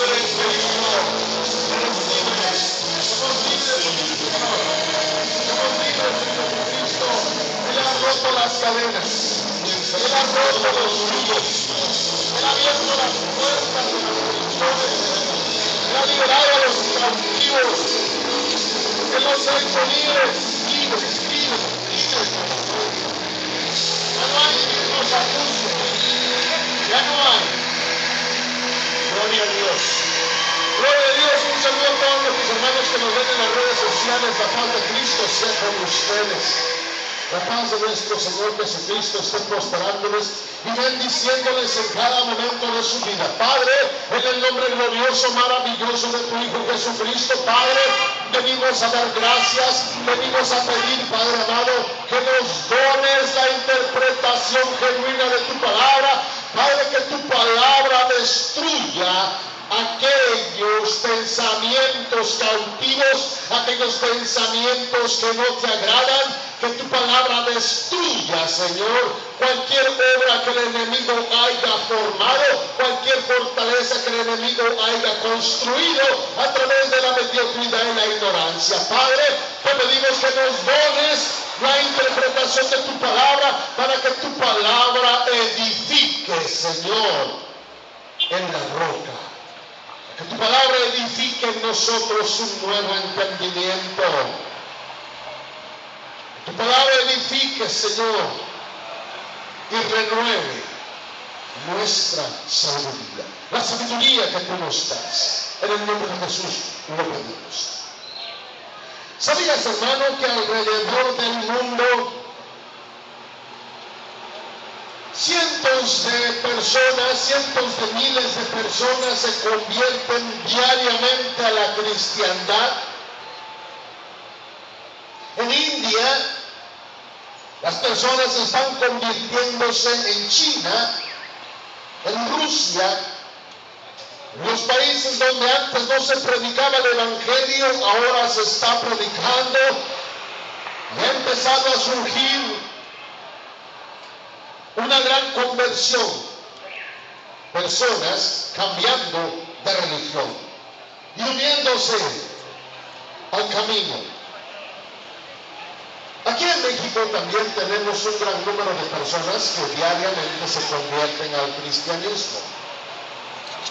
libres, Cristo. Somos libres. Somos libres en el Señor. Somos libres en Jesucristo. Él ha roto las cadenas. Él ha roto los yugos. Él ha abierto las puertas de las prisiones. Él ha liberado a los cautivos. Él nos ha hecho libres, libres, libres, libres. Ya no hay mismos abusos. Ya no hay. Gloria a Dios. Gloria a Dios. Un saludo a todos nuestros hermanos que nos ven en las redes sociales. La paz de Cristo sea con ustedes. La paz de nuestro Señor Jesucristo esté prosperándoles y bendiciéndoles en cada momento de su vida. Padre, en el nombre glorioso, maravilloso de tu Hijo Jesucristo, Padre, venimos a dar gracias, venimos a pedir, Padre amado, que nos dones la interpretación genuina de tu palabra. Padre, que tu palabra destruya aquellos pensamientos cautivos, aquellos pensamientos que no te agradan. Que tu palabra destruya, Señor, cualquier obra que el enemigo haya formado, cualquier fortaleza que el enemigo haya construido a través de la mediocridad y la ignorancia. Padre, te pedimos que nos dones la interpretación de tu palabra para que tu palabra edifique, Señor, en la roca. Que tu palabra edifique en nosotros un nuevo entendimiento. Tu palabra edifique, Señor, y renueve nuestra sabiduría. La sabiduría que tú nos das. En el nombre de Jesús lo pedimos. ¿Sabías, hermano, que alrededor del mundo cientos de personas, cientos de miles de personas se convierten diariamente a la cristiandad? En India, las personas están convirtiéndose en China, en Rusia, en los países donde antes no se predicaba el Evangelio, ahora se está predicando y ha empezado a surgir una gran conversión. Personas cambiando de religión y uniéndose al camino. Aquí en México también tenemos un gran número de personas que diariamente se convierten al cristianismo.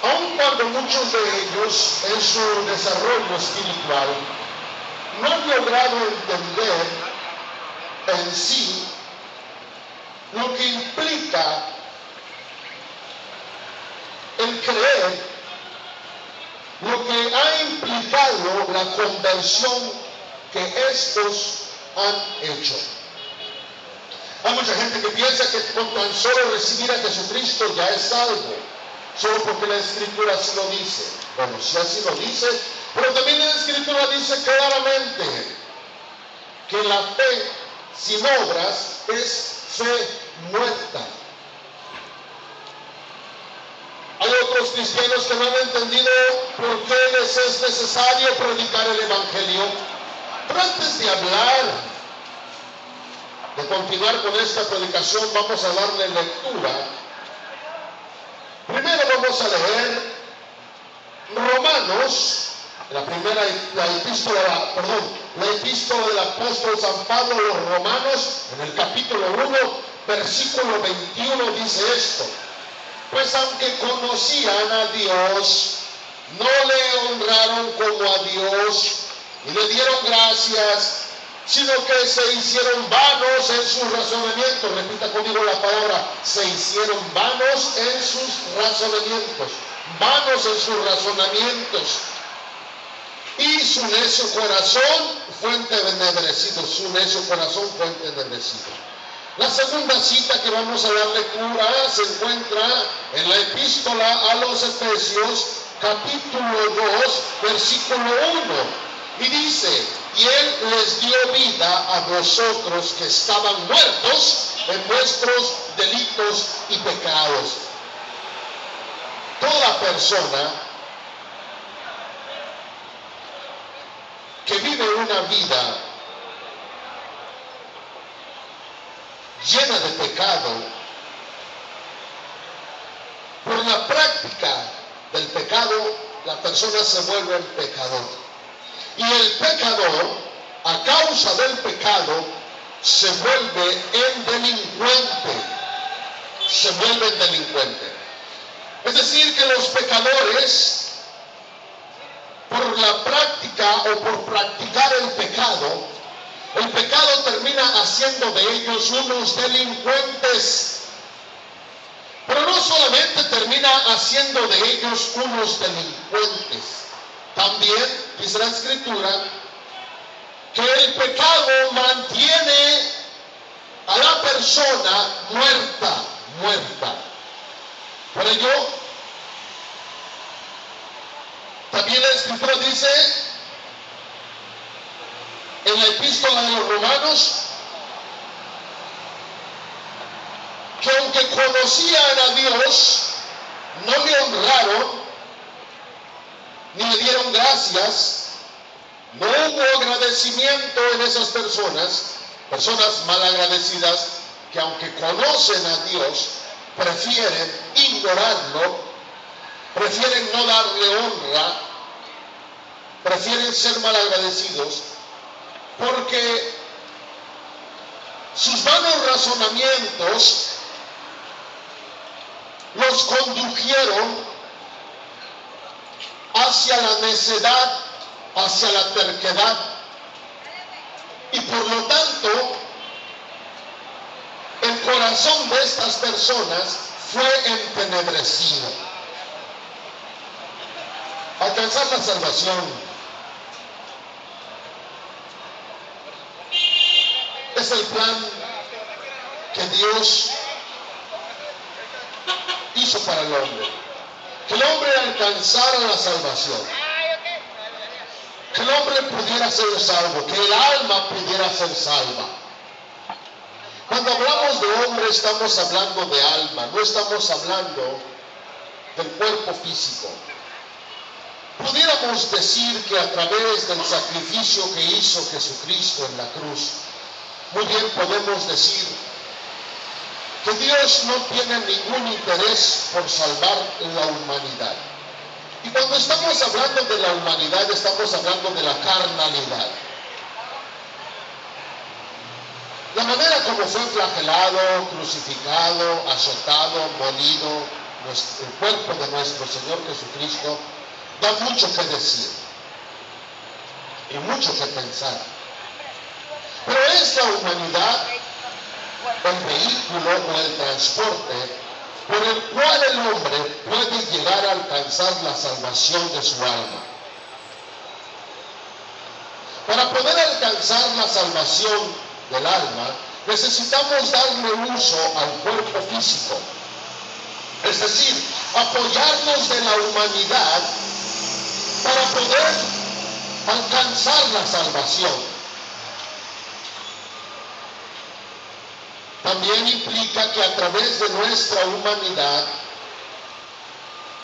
Aun cuando muchos de ellos en su desarrollo espiritual no han logrado entender en sí lo que implica el creer, lo que ha implicado la conversión que estos han hecho. Hay mucha gente que piensa que con tan solo recibir a Jesucristo ya es salvo, solo porque la Escritura así lo dice. Bueno, sí así lo dice, pero también la Escritura dice claramente que la fe sin obras es fe muerta. Hay otros cristianos que no han entendido por qué les es necesario predicar el Evangelio. Pero antes de hablar, de continuar con esta predicación, vamos a darle lectura. Primero vamos a leer Romanos, la epístola del apóstol San Pablo a los Romanos, en el capítulo 1, versículo 21, dice esto: pues aunque conocían a Dios, no le honraron como a Dios y le dieron gracias, sino que se hicieron vanos en sus razonamientos. Repita conmigo la palabra: se hicieron vanos en sus razonamientos. Vanos en sus razonamientos. Y su necio corazón fue entenebrecido. Su necio corazón fue entenebrecido. La segunda cita que vamos a dar lectura se encuentra en la epístola a los Efesios, capítulo 2, versículo 1. Y dice: y Él les dio vida a vosotros que estaban muertos en vuestros delitos y pecados. Toda persona que vive una vida llena de pecado, por la práctica del pecado, la persona se vuelve un pecador. Y el pecador, a causa del pecado, se vuelve en delincuente. Se vuelve en delincuente. Es decir, que los pecadores, por la práctica o por practicar el pecado termina haciendo de ellos unos delincuentes. Pero no solamente termina haciendo de ellos unos delincuentes, también dice la Escritura que el pecado mantiene a la persona muerta. Por ello, también la Escritura dice en la epístola de los Romanos que aunque conocían a Dios, no le honraron, ni le dieron gracias, no hubo agradecimiento en esas personas malagradecidas que aunque conocen a Dios, prefieren ignorarlo, prefieren no darle honra, prefieren ser malagradecidos, porque sus vanos razonamientos los condujeron hacia la necedad, hacia la terquedad, y por lo tanto el corazón de estas personas fue entenebrecido. Alcanzar la salvación es el plan que Dios hizo para el hombre. Que el hombre alcanzara la salvación. Que el hombre pudiera ser salvo. Que el alma pudiera ser salva. Cuando hablamos de hombre estamos hablando de alma. No estamos hablando del cuerpo físico. Pudiéramos decir que a través del sacrificio que hizo Jesucristo en la cruz, muy bien podemos decir que Dios no tiene ningún interés por salvar la humanidad. Y cuando estamos hablando de la humanidad, estamos hablando de la carnalidad. La manera como fue flagelado, crucificado, azotado, molido, el cuerpo de nuestro Señor Jesucristo, da mucho que decir y mucho que pensar. Pero es la humanidad el vehículo o el transporte por el cual el hombre puede llegar a alcanzar la salvación de su alma. Para poder alcanzar la salvación del alma, necesitamos darle uso al cuerpo físico. Es decir, apoyarnos de la humanidad para poder alcanzar la salvación. También implica que a través de nuestra humanidad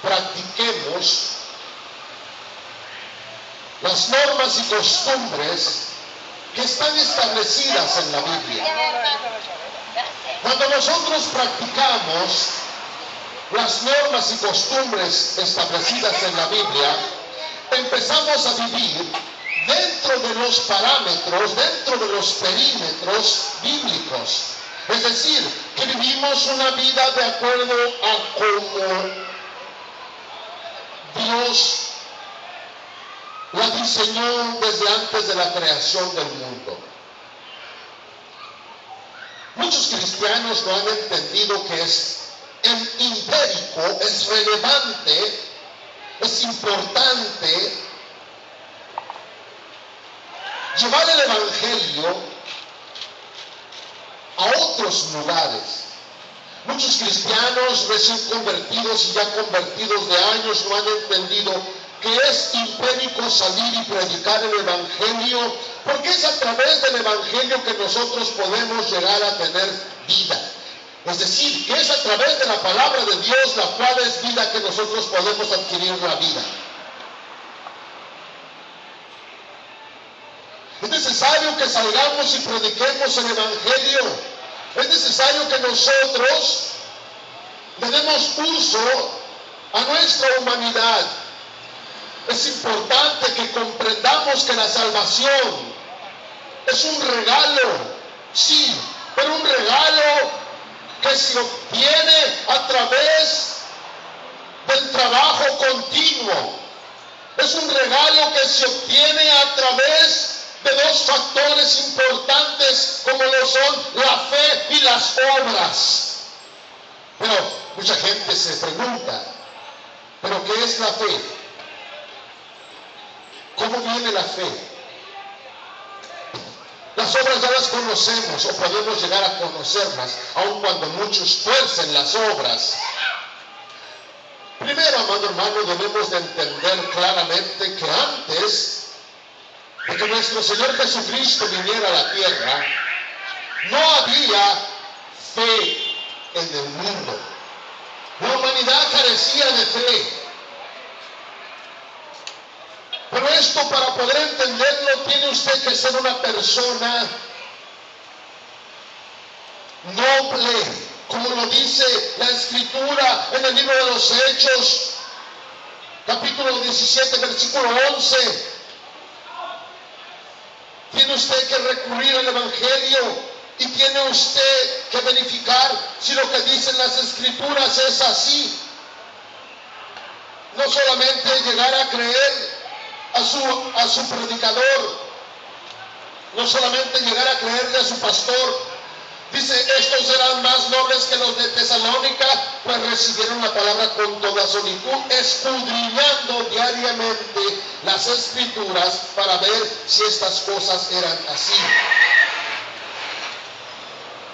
practiquemos las normas y costumbres que están establecidas en la Biblia. Cuando nosotros practicamos las normas y costumbres establecidas en la Biblia, empezamos a vivir dentro de los parámetros, dentro de los perímetros bíblicos. Es decir, que vivimos una vida de acuerdo a cómo Dios la diseñó desde antes de la creación del mundo. Muchos cristianos no han entendido que es empírico, es relevante, es importante llevar el Evangelio a otros lugares. Muchos cristianos recién convertidos y ya convertidos de años no han entendido que es impérico salir y predicar el Evangelio, porque es a través del Evangelio que nosotros podemos llegar a tener vida. Es decir, que es a través de la palabra de Dios, la cual es vida, que nosotros podemos adquirir la vida. Es necesario que salgamos y prediquemos el Evangelio. Es necesario que nosotros le demos uso a nuestra humanidad. Es importante que comprendamos que la salvación es un regalo, sí, pero un regalo que se obtiene a través del trabajo continuo. Es un regalo que se obtiene a través de dos factores importantes como lo son la fe y las obras. Pero mucha gente se pregunta, ¿pero qué es la fe? ¿Cómo viene la fe? Las obras ya las conocemos o podemos llegar a conocerlas, aun cuando muchos tuercen las obras. Primero, amado hermano, debemos de entender claramente que antes de que nuestro Señor Jesucristo viniera a la tierra, no había fe en el mundo. La humanidad carecía de fe. Pero esto, para poder entenderlo, tiene usted que ser una persona noble, como lo dice la Escritura en el libro de los Hechos, capítulo 17, versículo 11. Tiene usted que recurrir al Evangelio y tiene usted que verificar si lo que dicen las Escrituras es así. No solamente llegar a creer a su predicador, no solamente llegar a creerle a su pastor. Dice, estos serán más nobles que los de Tesalónica, pues recibieron la palabra con toda solitud, escudriñando diariamente las Escrituras para ver si estas cosas eran así.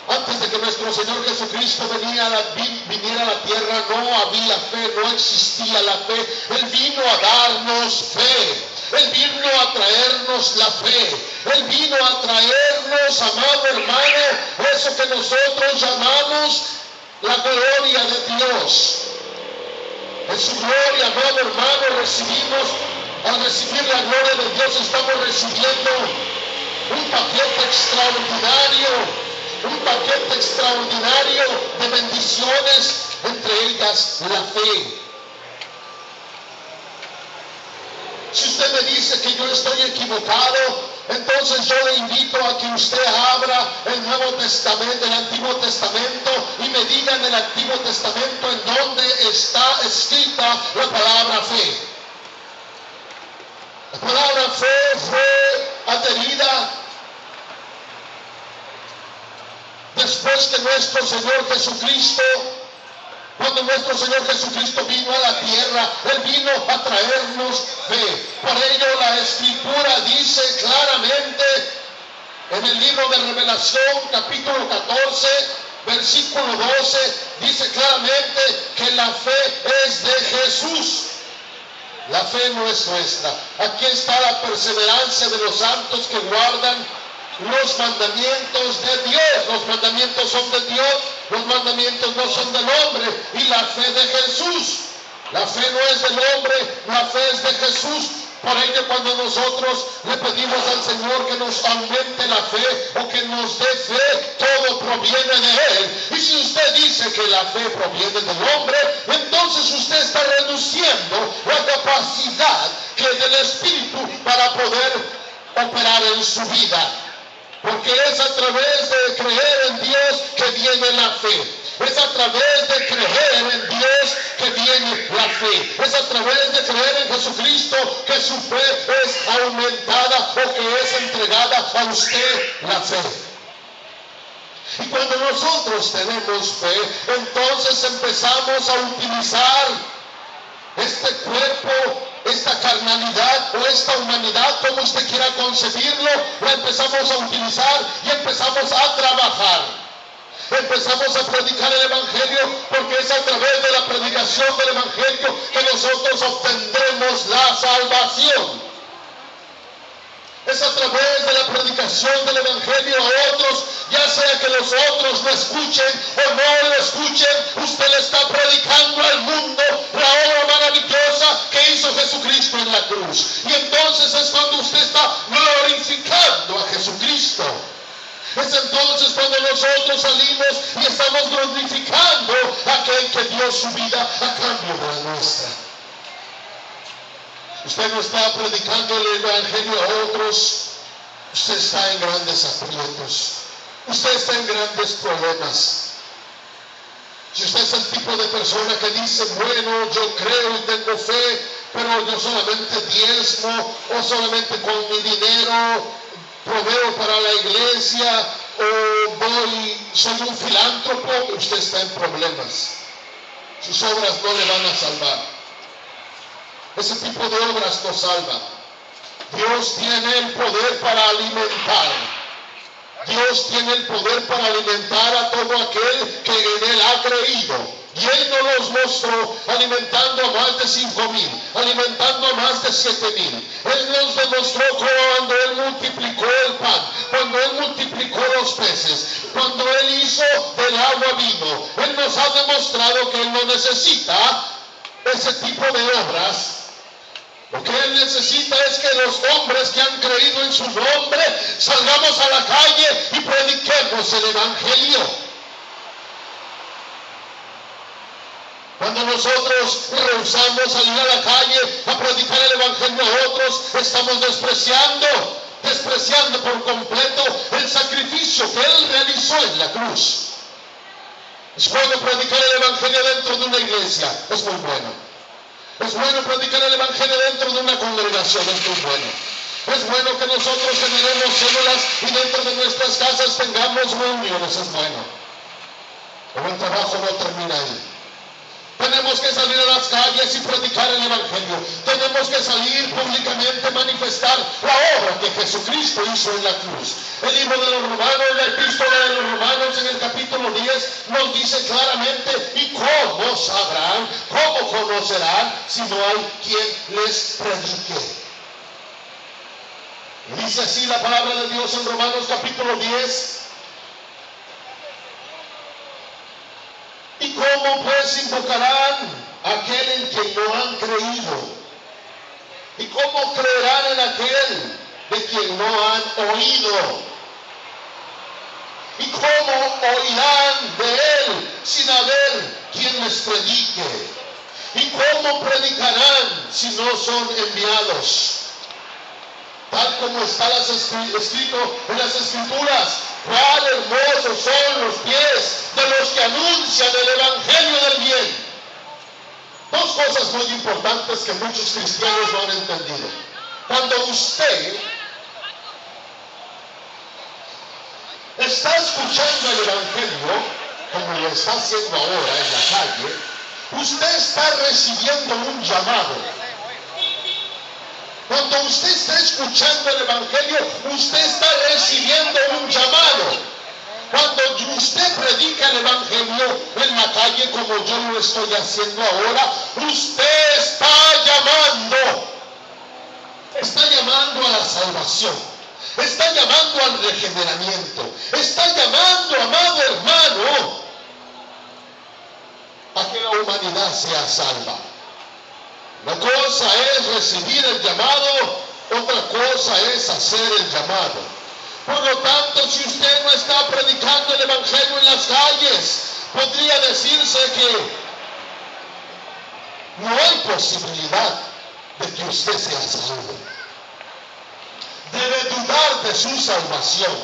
Antes de que nuestro Señor Jesucristo viniera a la tierra, no había fe, no existía la fe. Él vino a darnos fe. Él vino a traernos la fe. Él vino a traernos, amado hermano, eso que nosotros llamamos la gloria de Dios. En su gloria, amado hermano, al recibir la gloria de Dios, estamos recibiendo un paquete extraordinario. Un paquete extraordinario de bendiciones, entre ellas la fe. Si usted me dice que yo estoy equivocado, entonces yo le invito a que usted abra el Nuevo Testamento, el Antiguo Testamento, y me diga en el Antiguo Testamento en dónde está escrita la palabra fe. La palabra fe fue adherida después que nuestro Señor Jesucristo, cuando nuestro Señor Jesucristo vino a la tierra, Él vino a traernos fe. Por ello la Escritura dice claramente en el libro de Revelación, capítulo 14, versículo 12, dice claramente que la fe es de Jesús. La fe no es nuestra. Aquí está la perseverancia de los santos que guardan los mandamientos de Dios. Los mandamientos son de Dios, los mandamientos no son del hombre. Y la fe de Jesús, la fe no es del hombre, la fe es de Jesús. Por ello, cuando nosotros le pedimos al Señor que nos aumente la fe o que nos dé fe, todo proviene de Él. Y si usted dice que la fe proviene del hombre, entonces usted está reduciendo la capacidad que es del Espíritu para poder operar en su vida. Porque es a través de creer en Dios que viene la fe. Es a través de creer en Dios que viene la fe. Es a través de creer en Jesucristo que su fe es aumentada o que es entregada a usted la fe. Y cuando nosotros tenemos fe, entonces empezamos a utilizar este cuerpo, esta carnalidad o esta humanidad, como usted quiera concebirlo, la empezamos a utilizar y empezamos a trabajar. Empezamos a predicar el Evangelio, porque es a través de la predicación del Evangelio que nosotros obtendremos la salvación. Es a través de la predicación del Evangelio a otros, ya sea que los otros lo escuchen o no lo escuchen, usted le está predicando al mundo la obra maravillosa que hizo Jesucristo en la cruz. Y entonces es cuando usted está glorificando a Jesucristo. Es entonces cuando nosotros salimos y estamos glorificando a aquel que dio su vida a cambio de la nuestra. usted no está predicando el evangelio a otros, usted está en grandes aprietos, usted está en grandes problemas. Si usted es el tipo de persona que dice, bueno, yo creo y tengo fe, pero yo solamente diezmo o solamente con mi dinero proveo para la iglesia o soy un filántropo, usted está en problemas. Sus obras no le van a salvar. Ese tipo de obras no salva. Dios tiene el poder para alimentar. Dios tiene el poder para alimentar a todo aquel que en Él ha creído. Y Él nos los mostró alimentando a más de 5,000, alimentando a más de 7,000. Él nos demostró cuando Él multiplicó el pan, cuando Él multiplicó los peces, cuando Él hizo del agua vino. Él nos ha demostrado que Él no necesita ese tipo de obras. Lo que Él necesita es que los hombres que han creído en su nombre salgamos a la calle y prediquemos el evangelio. Cuando nosotros rehusamos salir a la calle a predicar el evangelio a otros, estamos despreciando por completo el sacrificio que Él realizó en la cruz. Es bueno predicar el evangelio dentro de una iglesia, es muy bueno. Es bueno predicar el evangelio dentro de una congregación, es muy bueno. Es bueno que nosotros generemos células y dentro de nuestras casas tengamos reuniones, es bueno. Pero el trabajo no termina ahí. Tenemos que salir a las calles y predicar el evangelio. Tenemos que salir públicamente a manifestar la obra que Jesucristo hizo en la cruz. El libro de los Romanos, la epístola de los Romanos en el capítulo 10 nos dice claramente: ¿y cómo sabrán, cómo conocerán si no hay quien les predique? Dice así la palabra de Dios en Romanos capítulo 10. ¿Y cómo pues invocarán a aquel en quien no han creído? ¿Y cómo creerán en aquel de quien no han oído? ¿Y cómo oirán de él sin haber quien les predique? ¿Y cómo predicarán si no son enviados? Tal como está escrito en las Escrituras: cuán hermosos son los pies de los que anuncian el evangelio del bien. Dos cosas muy importantes que muchos cristianos no han entendido. Cuando usted está escuchando el evangelio, como lo está haciendo ahora en la calle, usted está recibiendo un llamado. Cuando usted está escuchando el evangelio, usted está recibiendo un llamado. Cuando usted predica el evangelio en la calle, como yo lo estoy haciendo ahora, usted está llamando a la salvación, está llamando al regeneramiento, está llamando, amado hermano, a que la humanidad sea salva. Una cosa es recibir el llamado, otra cosa es hacer el llamado. Por lo tanto, si usted no está predicando el evangelio en las calles, podría decirse que no hay posibilidad de que usted sea salvo. Debe dudar de su salvación.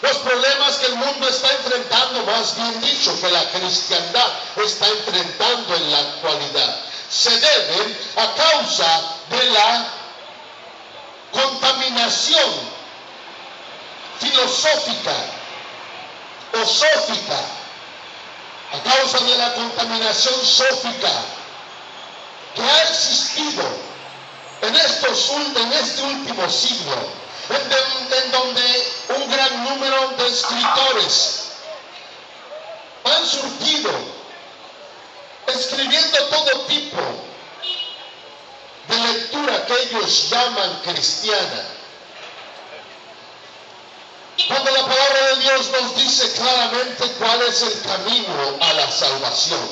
Los problemas que el mundo está enfrentando, más bien dicho, que la cristiandad está enfrentando en la actualidad, se deben a causa de la contaminación filosófica o sófica, a causa de la contaminación sófica que ha existido en este último siglo, en donde un gran número de escritores han surgido escribiendo todo tipo de lectura que ellos llaman cristiana. Cuando la palabra de Dios nos dice claramente cuál es el camino a la salvación: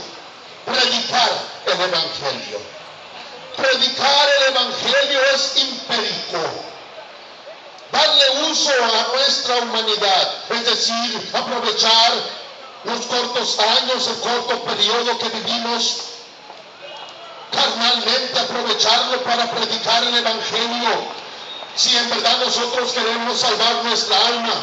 predicar el evangelio. Predicar el evangelio es império. Darle uso a nuestra humanidad, es decir, aprovechar los cortos años, el corto periodo que vivimos carnalmente aprovecharlo para predicar el evangelio, si en verdad nosotros queremos salvar nuestra alma.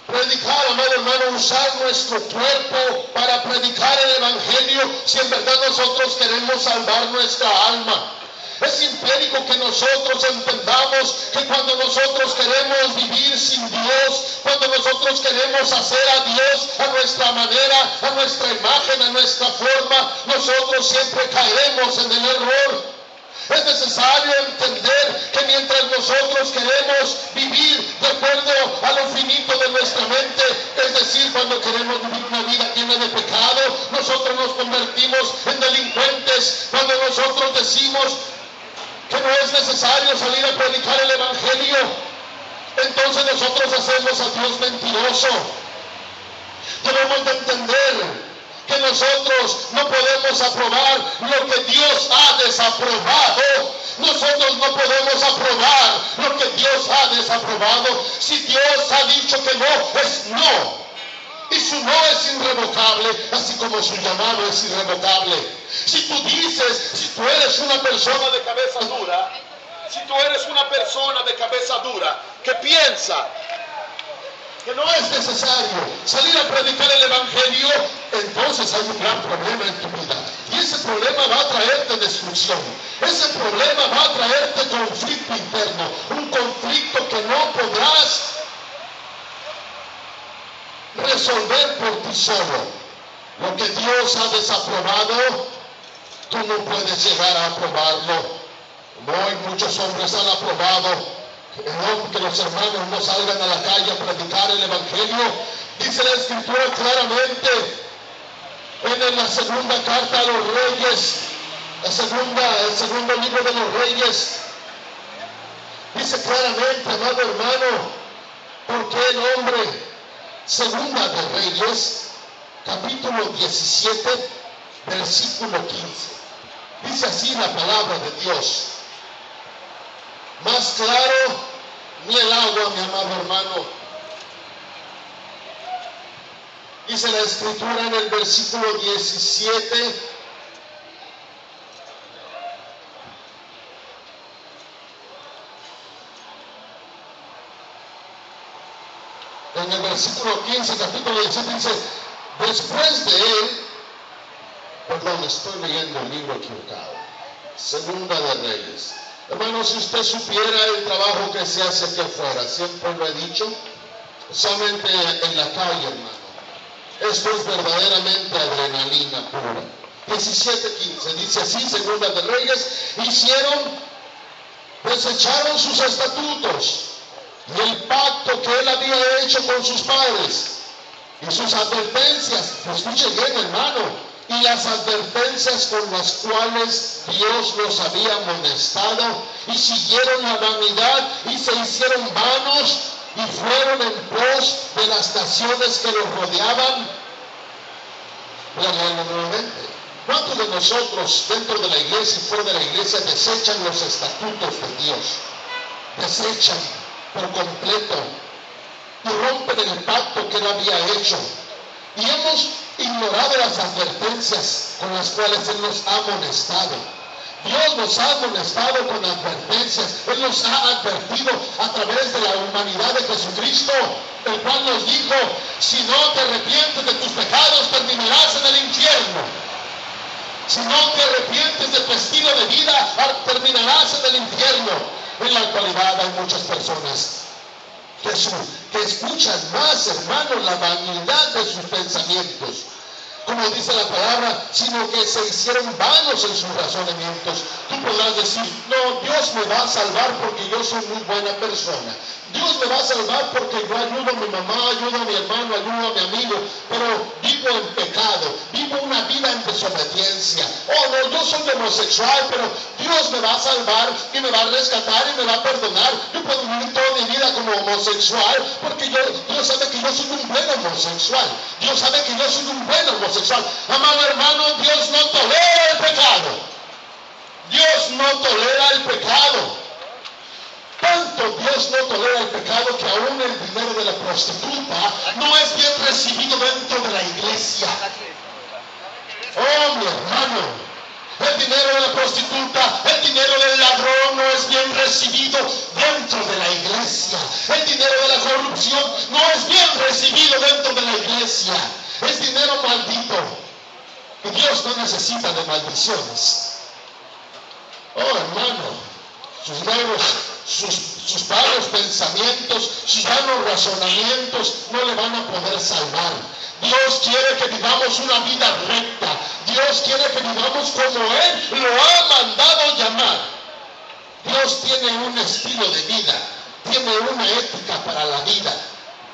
Predicar, amado hermano, usar nuestro cuerpo para predicar el evangelio, si en verdad nosotros queremos salvar nuestra alma. Es império que nosotros entendamos que cuando nosotros queremos vivir sin Dios, cuando nosotros queremos hacer a Dios a nuestra manera, a nuestra imagen, a nuestra forma, nosotros siempre caeremos en el error. Es necesario entender que mientras nosotros queremos vivir de acuerdo a lo finito de nuestra mente, es decir, cuando queremos vivir una vida llena de pecado, nosotros nos convertimos en delincuentes. Cuando nosotros decimos que no es necesario salir a predicar el evangelio, entonces nosotros hacemos a Dios mentiroso. Debemos de entender que nosotros no podemos aprobar lo que Dios ha desaprobado. Nosotros no podemos aprobar lo que Dios ha desaprobado. Si Dios ha dicho que no, es no. Y su no es irrevocable, así como su llamado es irrevocable. Si tú dices, si tú eres una persona de cabeza dura, si tú eres una persona de cabeza dura que piensa que no es necesario salir a predicar el evangelio, entonces hay un gran problema en tu vida. Y ese problema va a traerte destrucción. Ese problema va a traerte conflicto interno. Un conflicto que no podrás resolver por ti solo. Lo que Dios ha desaprobado, tú no puedes llegar a aprobarlo. Hoy muchos hombres han aprobado que los hermanos no salgan a la calle a predicar el evangelio. Dice la escritura claramente en la segunda carta a los reyes, el segundo libro de los reyes, dice claramente, amado hermano, porque el hombre, segunda de Reyes, capítulo 17, versículo 15, dice así la palabra de Dios: más claro ni el agua, mi amado hermano. Dice la escritura en el versículo 17, en el versículo 15, capítulo 17, dice: después de él, perdón, estoy leyendo el libro equivocado, segunda de Reyes. Hermano, si usted supiera el trabajo que se hace aquí afuera, siempre lo he dicho, solamente en la calle, hermano, esto es verdaderamente adrenalina pura. 17:15, dice así, segunda de Reyes: desecharon sus estatutos y el pacto que él había hecho con sus padres y sus advertencias. Escuche bien, hermano, y las advertencias con las cuales Dios los había amonestado, y siguieron la vanidad y se hicieron vanos y fueron en pos de las naciones que los rodeaban. Voy a leerlo nuevamente. ¿Cuántos de nosotros dentro de la iglesia y fuera de la iglesia desechan los estatutos de Dios? Desechan por completo y rompen el pacto que él había hecho. Y hemos ignorado las advertencias con las cuales él nos ha amonestado. Dios nos ha amonestado con advertencias. Él nos ha advertido a través de la humanidad de Jesucristo, el cual nos dijo: si no te arrepientes de tus pecados, terminarás en el infierno. Si no te arrepientes de tu estilo de vida, terminarás en el infierno. En la actualidad hay muchas personas que escuchan más, hermano, la vanidad de sus pensamientos, como dice la palabra, sino que se hicieron vanos en sus razonamientos. Tú podrás decir: no, Dios me va a salvar porque yo soy muy buena persona. Dios me va a salvar porque yo ayudo a mi mamá, ayudo a mi hermano, ayudo a mi amigo, pero vivo en pecado, vivo una vida en desobediencia. Oh no, yo soy homosexual, pero Dios me va a salvar y me va a rescatar y me va a perdonar. Yo puedo vivir toda mi vida como homosexual porque Dios sabe que yo soy un buen homosexual. Dios sabe que yo soy un buen homosexual. Amado hermano, Dios no tolera el pecado. Dios no tolera el pecado. Tanto Dios no tolera el pecado, que aún el dinero de la prostituta no es bien recibido dentro de la iglesia. Oh, mi hermano, el dinero de la prostituta, el dinero del ladrón no es bien recibido dentro de la iglesia. El dinero de la corrupción no es bien recibido dentro de la iglesia. Es dinero maldito. Y Dios no necesita de maldiciones. Oh, hermano, sus vanos pensamientos, sus vanos razonamientos no le van a poder salvar. Dios quiere que vivamos una vida recta. Dios quiere que vivamos como Él lo ha mandado llamar. Dios tiene un estilo de vida, tiene una ética para la vida.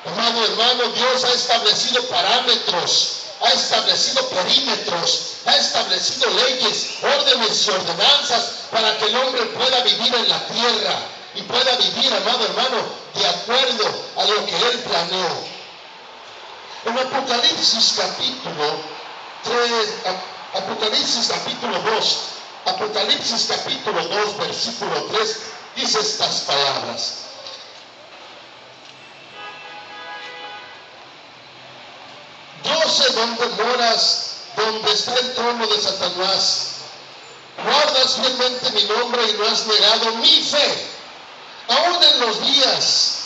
Amado hermano, Dios ha establecido parámetros, ha establecido perímetros, ha establecido leyes, órdenes y ordenanzas para que el hombre pueda vivir en la tierra y pueda vivir, amado hermano, de acuerdo a lo que Él planeó. En Apocalipsis capítulo 2, versículo 3, dice estas palabras. Yo sé dónde moras, donde está el trono de Satanás. Guardas fielmente mi nombre y no has negado mi fe. Aún en los días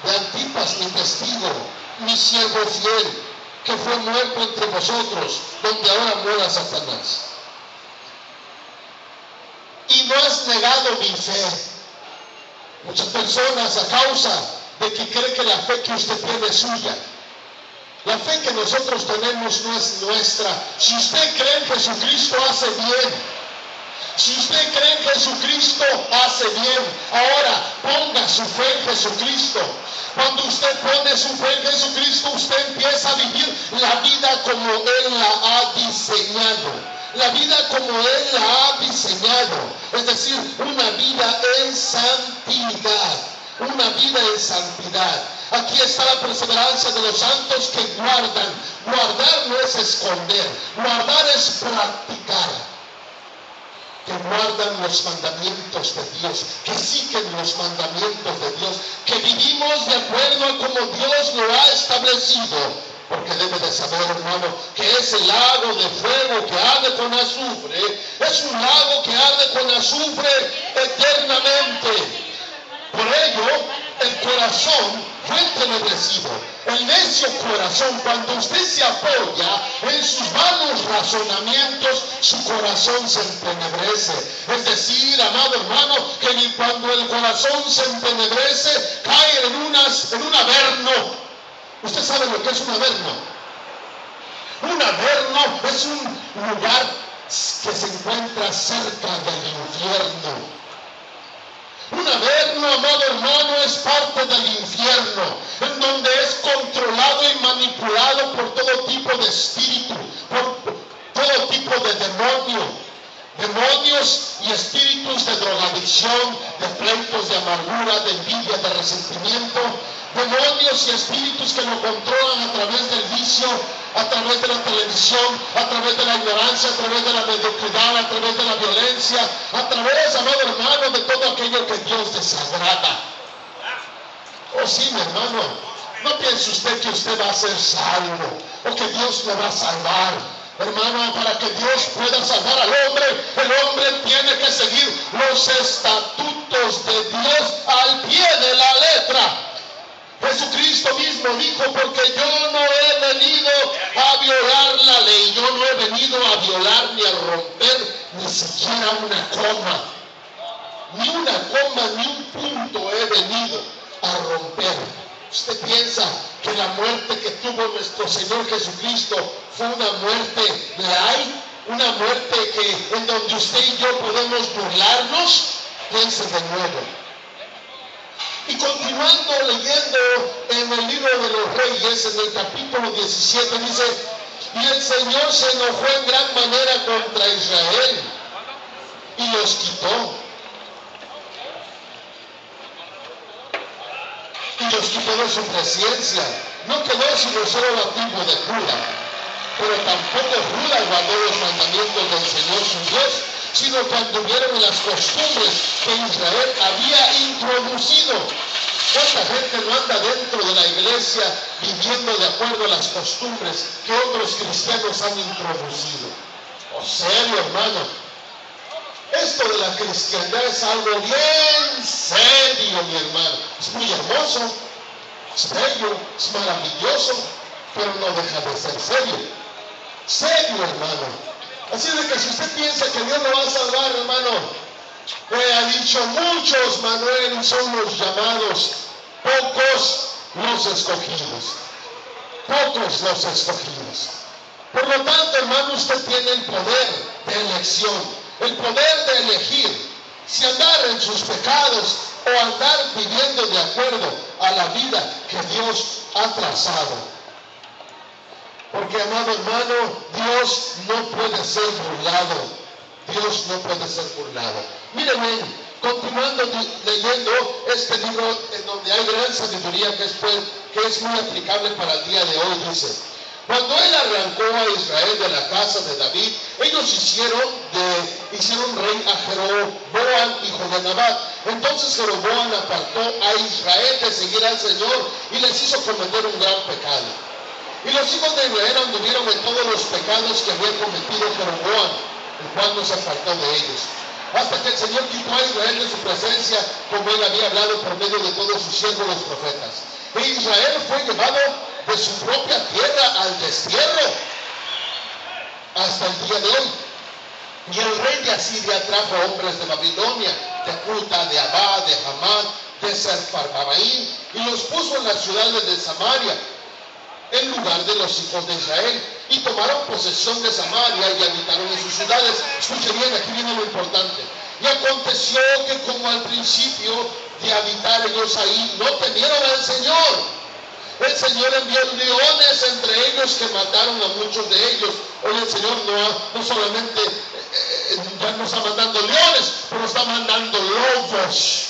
de Antipas, mi testigo, mi siervo fiel, que fue muerto entre vosotros, donde ahora mora Satanás. Y no has negado mi fe. Muchas personas, a causa de que creen que la fe que usted tiene es suya, la fe que nosotros tenemos no es nuestra. Si usted cree en Jesucristo, hace bien. Si usted cree en Jesucristo, hace bien. Ahora, ponga su fe en Jesucristo. Cuando usted pone su fe en Jesucristo, usted empieza a vivir la vida como Él la ha diseñado. La vida como Él la ha diseñado. Es decir, una vida en santidad. Una vida en santidad. Aquí está la perseverancia de los santos que guardan. Guardar no es esconder. Guardar es practicar. Que guardan los mandamientos de Dios, que siguen los mandamientos de Dios, que vivimos de acuerdo a como Dios lo ha establecido. Porque debe de saber, hermano, que ese lago de fuego que arde con azufre, es un lago que arde con azufre eternamente. Por ello, el corazón fue entenebrecido. El necio corazón, cuando usted se apoya en sus vanos razonamientos, su corazón se entenebrece. Es decir, amado hermano, que cuando el corazón se entenebrece, cae en un averno. ¿Usted sabe lo que es un averno? Un averno es un lugar que se encuentra cerca del infierno. Un averno, amado hermano, es parte del infierno, en donde es controlado y manipulado por todo tipo de espíritu, por todo tipo de demonios y espíritus de drogadicción, de pleitos, de amargura, de envidia, de resentimiento, demonios y espíritus que lo controlan a través del vicio, a través de la televisión, a través de la ignorancia, a través de la mediocridad, a través de la violencia, a través, amado hermano, de todo aquello que Dios desagrada. Oh sí, mi hermano, no piense usted que usted va a ser salvo o que Dios lo va a salvar. Hermano, para que Dios pueda salvar al hombre, el hombre tiene que seguir los estatutos de Dios al pie de la letra. Jesucristo mismo dijo, porque yo no he venido a violar la ley, yo no he venido a violar ni a romper ni siquiera una coma. Ni una coma, ni un punto he venido a romper. ¿Usted piensa que la muerte que tuvo nuestro Señor Jesucristo fue una muerte light? Una muerte en donde usted y yo podemos burlarnos. Piense de nuevo. Y continuando leyendo en el libro de los Reyes, en el capítulo 17, dice: y el Señor se enojó en gran manera contra Israel y los quitó. Y los quitó de su presencia. No quedó sino solo la tribu de Judá. Pero tampoco Judá guardó los mandamientos del Señor su Dios, sino que anduvieron en las costumbres que Israel había introducido. ¿Cuánta gente no anda dentro de la iglesia viviendo de acuerdo a las costumbres que otros cristianos han introducido? ¿O serio, hermano? Esto de la cristiandad es algo bien serio, mi hermano. Es muy hermoso, es bello, es maravilloso, pero no deja de ser serio. Serio, hermano. Así de que si usted piensa que Dios lo va a salvar, hermano, le ha dicho muchos, Manuel, son los llamados, pocos los escogidos. Pocos los escogidos. Por lo tanto, hermano, usted tiene el poder de elección. El poder de elegir si andar en sus pecados o andar viviendo de acuerdo a la vida que Dios ha trazado. Porque, amado hermano, Dios no puede ser burlado. Dios no puede ser burlado. Miren, continuando leyendo este libro en donde hay gran sabiduría que es muy aplicable para el día de hoy, dice: cuando él arrancó a Israel de la casa de David, ellos hicieron rey a Jeroboam, hijo de Nabat. Entonces Jeroboam apartó a Israel de seguir al Señor y les hizo cometer un gran pecado. Y los hijos de Israel anduvieron en todos los pecados que había cometido Jeroboam, el cual no se apartó de ellos. Hasta que el Señor quitó a Israel de su presencia, como él había hablado por medio de todos sus siervos los profetas. E Israel fue llevado de su propia tierra al destierro hasta el día de hoy. Y el rey de Asiria trajo hombres de Babilonia, de Cuta, de Abá, de Hamad, de Sepharvaim, y los puso en las ciudades de Samaria, en lugar de los hijos de Israel, y tomaron posesión de Samaria y habitaron en sus ciudades. Escuchen bien, aquí viene lo importante. Y aconteció que como al principio de habitar ellos ahí, no temieron al Señor. El Señor envió leones entre ellos que mataron a muchos de ellos. Hoy el Señor no solamente ya no está mandando leones, pero está mandando lobos.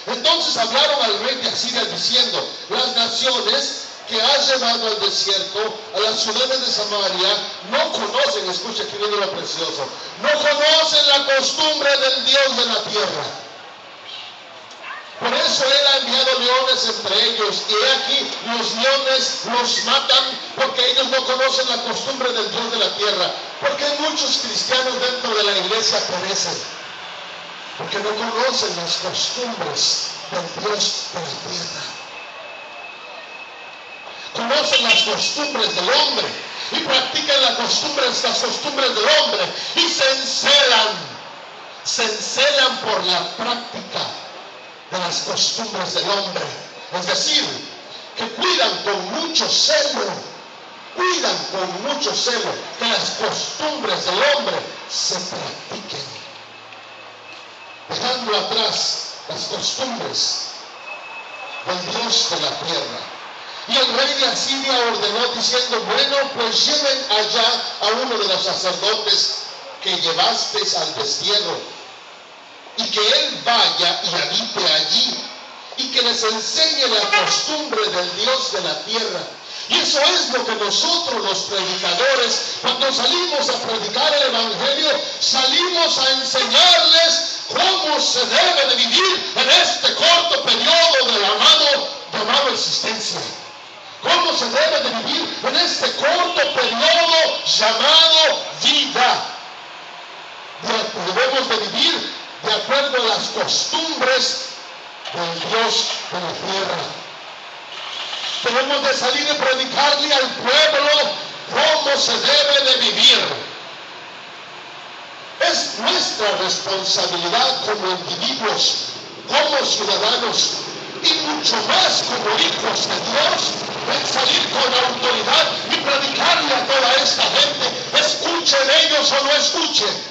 Entonces hablaron al rey de Asiria diciendo: las naciones que has llevado al desierto, a las ciudades de Samaria, no conocen, escucha aquí viene lo precioso, no conocen la costumbre del Dios de la tierra. Por eso él ha enviado leones entre ellos, y he aquí los leones los matan, porque ellos no conocen la costumbre del Dios de la tierra. Porque muchos cristianos dentro de la iglesia perecen, porque no conocen las costumbres del Dios de la tierra. Conocen las costumbres del hombre y practican las costumbres del hombre y se encelan por la práctica de las costumbres del hombre. Es decir, que cuidan con mucho celo que las costumbres del hombre se practiquen, dejando atrás las costumbres del Dios de la tierra. Y el rey de Asiria ordenó diciendo: bueno, pues lleven allá a uno de los sacerdotes que llevasteis al destierro, y que él vaya y habite allí, y que les enseñe la costumbre del Dios de la tierra. Y eso es lo que nosotros los predicadores, cuando salimos a predicar el evangelio, salimos a enseñarles cómo se debe de vivir en este corto periodo de llamado existencia. Cómo se debe de vivir en este corto periodo llamado vida. Debemos de vivir de acuerdo a las costumbres del Dios de la tierra. Debemos de salir y predicarle al pueblo cómo se debe de vivir. Es nuestra responsabilidad como individuos, como ciudadanos, y mucho más como hijos de Dios, en salir con autoridad y predicarle a toda esta gente, escuchen ellos o no escuchen,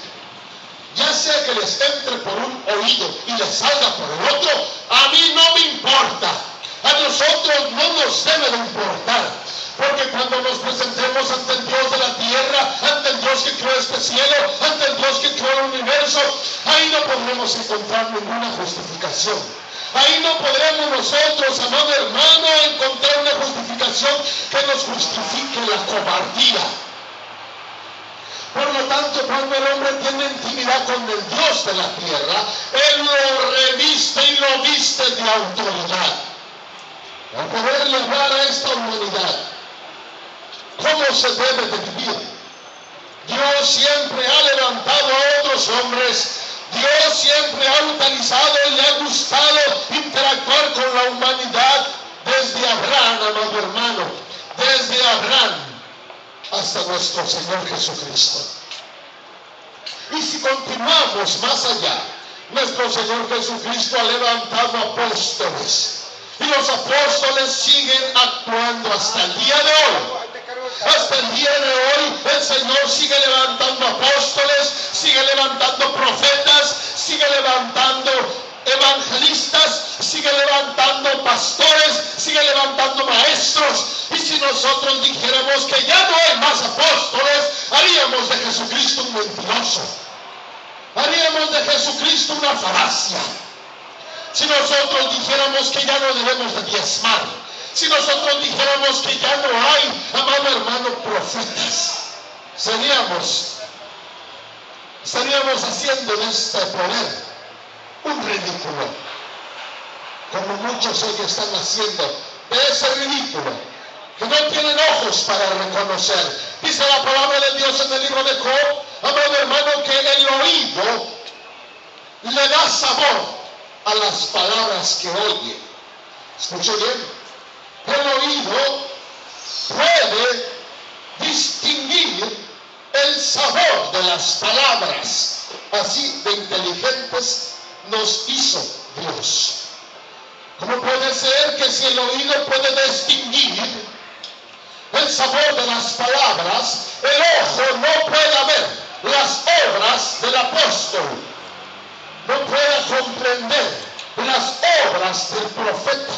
ya sea que les entre por un oído y les salga por el otro, a mí no me importa. A nosotros no nos debe de importar, porque cuando nos presentemos ante el Dios de la tierra, ante el Dios que creó este cielo, ante el Dios que creó el universo, ahí no podremos encontrar ninguna justificación. Ahí no podremos nosotros, amado hermano, encontrar una justificación que nos justifique la cobardía. Por lo tanto, cuando el hombre tiene intimidad con el Dios de la tierra, Él lo reviste y lo viste de autoridad. Al poderle hablar a esta humanidad, ¿cómo se debe de vivir? Dios siempre ha levantado a otros hombres. Dios siempre ha utilizado y le ha gustado interactuar con la humanidad desde Abraham, amado hermano, desde Abraham hasta nuestro Señor Jesucristo. Y si continuamos más allá, nuestro Señor Jesucristo ha levantado apóstoles. Y los apóstoles siguen actuando hasta el día de hoy. Hasta el día de hoy el Señor sigue levantando apóstoles, sigue levantando profetas, sigue levantando evangelistas, sigue levantando pastores, sigue levantando maestros. Y si nosotros dijéramos que ya no hay más apóstoles, haríamos de Jesucristo un mentiroso, haríamos de Jesucristo una falacia. Si nosotros dijéramos que ya no debemos de diezmar, si nosotros dijéramos que ya no hay, amado hermano, profetas, estaríamos haciendo de este poder un ridículo, como muchos hoy están haciendo de ese ridículo, que no tienen ojos para reconocer. Dice la palabra de Dios en el libro de Job, amado hermano, que el oído le da sabor a las palabras que oye. Escuche bien. El oído puede distinguir el sabor de las palabras. Así de inteligentes nos hizo Dios. ¿Cómo puede ser que si el oído puede distinguir el sabor de las palabras, el ojo no pueda ver las obras del apóstol, no pueda comprender las obras del profeta,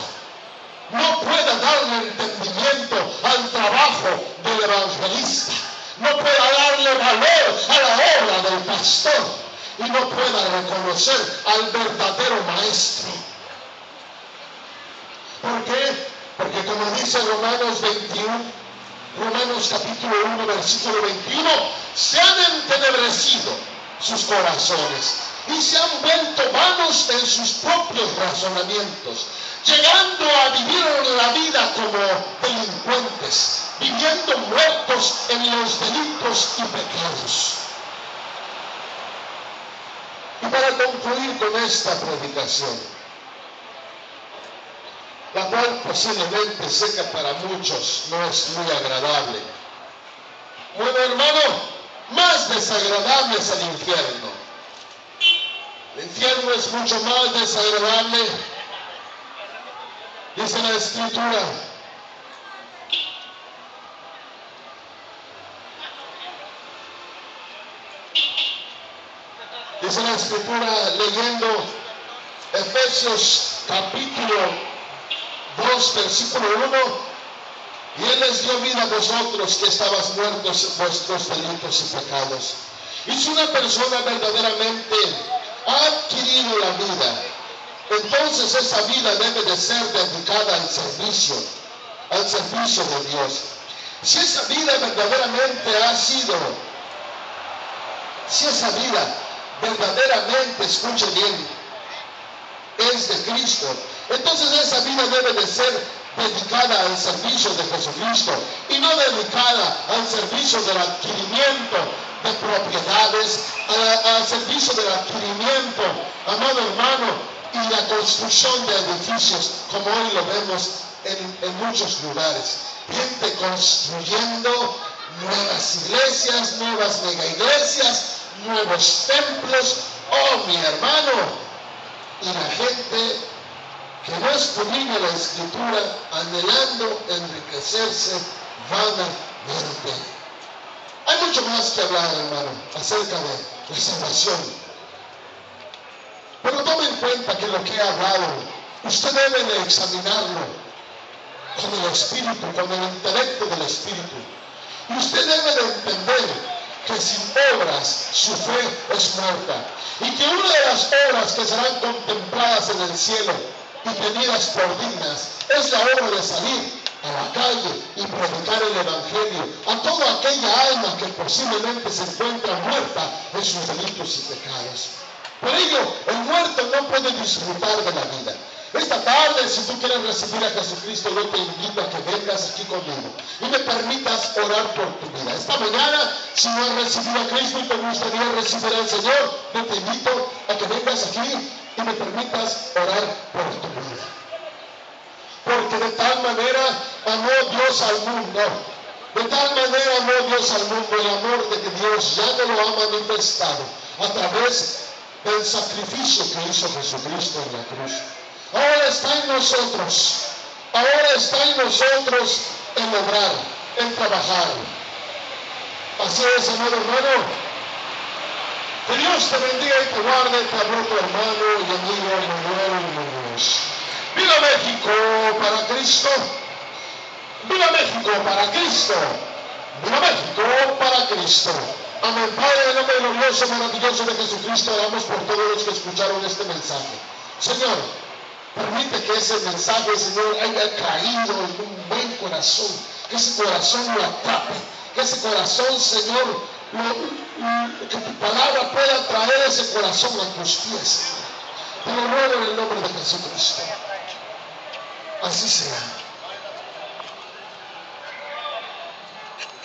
no pueda darle entendimiento al trabajo del evangelista, no pueda darle valor a la obra del pastor y no pueda reconocer al verdadero maestro? ¿Por qué? Porque como dice Romanos 21, Romanos capítulo 1, versículo 21, se han entenebrecido sus corazones y se han vuelto vanos en sus propios razonamientos, llegando a vivir la vida como delincuentes, viviendo muertos en los delitos y pecados. Y para concluir con esta predicación, la cual posiblemente sé que para muchos no es muy agradable. Bueno, hermano, más desagradable es el infierno. El infierno es mucho más desagradable, dice la Escritura. Dice la Escritura leyendo Efesios capítulo 2, versículo 1, y Él les dio vida a vosotros que estabas muertos en vuestros delitos y pecados. Y si una persona verdaderamente ha adquirido la vida, entonces esa vida debe de ser dedicada al servicio de Dios. Si esa vida verdaderamente si esa vida verdaderamente, escuche bien, es de Cristo, entonces esa vida debe de ser dedicada al servicio de Jesucristo y no dedicada al servicio del adquirimiento de propiedades, al servicio del adquirimiento, amado hermano, y la construcción de edificios, como hoy lo vemos en muchos lugares. Gente construyendo nuevas iglesias, nuevas mega iglesias, nuevos templos. Oh, mi hermano, y la gente que no escudriña la Escritura, anhelando enriquecerse vanamente. Hay mucho más que hablar, hermano, acerca de la salvación. Pero tome en cuenta que lo que he hablado, usted debe de examinarlo con el Espíritu, con el intelecto del Espíritu. Y usted debe de entender que sin obras su fe es muerta. Y que una de las obras que serán contempladas en el cielo y tenidas por dignas es la obra de salir a la calle y predicar el evangelio a toda aquella alma que posiblemente se encuentra muerta en sus delitos y pecados. Por ello, el muerto no puede disfrutar de la vida. Esta tarde, si tú quieres recibir a Jesucristo, yo te invito a que vengas aquí conmigo y me permitas orar por tu vida. Esta mañana, si no has recibido a Cristo y te gustaría recibir al Señor, yo te invito a que vengas aquí y me permitas orar por tu vida. Porque de tal manera amó Dios al mundo, de tal manera amó Dios al mundo, el amor de que Dios ya no lo ha manifestado a través del sacrificio que hizo Jesucristo en la cruz. Ahora está en nosotros, ahora está en nosotros el obrar, el trabajar. Así es, amado hermano. Que Dios te bendiga y te guarde, te habló tu hermano y amigo Manuel Muñoz. ¡Viva México para Cristo! ¡Viva México para Cristo! ¡Viva México para Cristo! Amén. Padre, en el nombre glorioso, maravilloso de Jesucristo, oramos por todos los que escucharon este mensaje. Señor, permite que ese mensaje, Señor, haya caído en un buen corazón, que ese corazón lo atrape, que ese corazón, Señor, que tu palabra pueda traer ese corazón a tus pies. Te lo ruego en el nombre de Jesucristo. Así sea.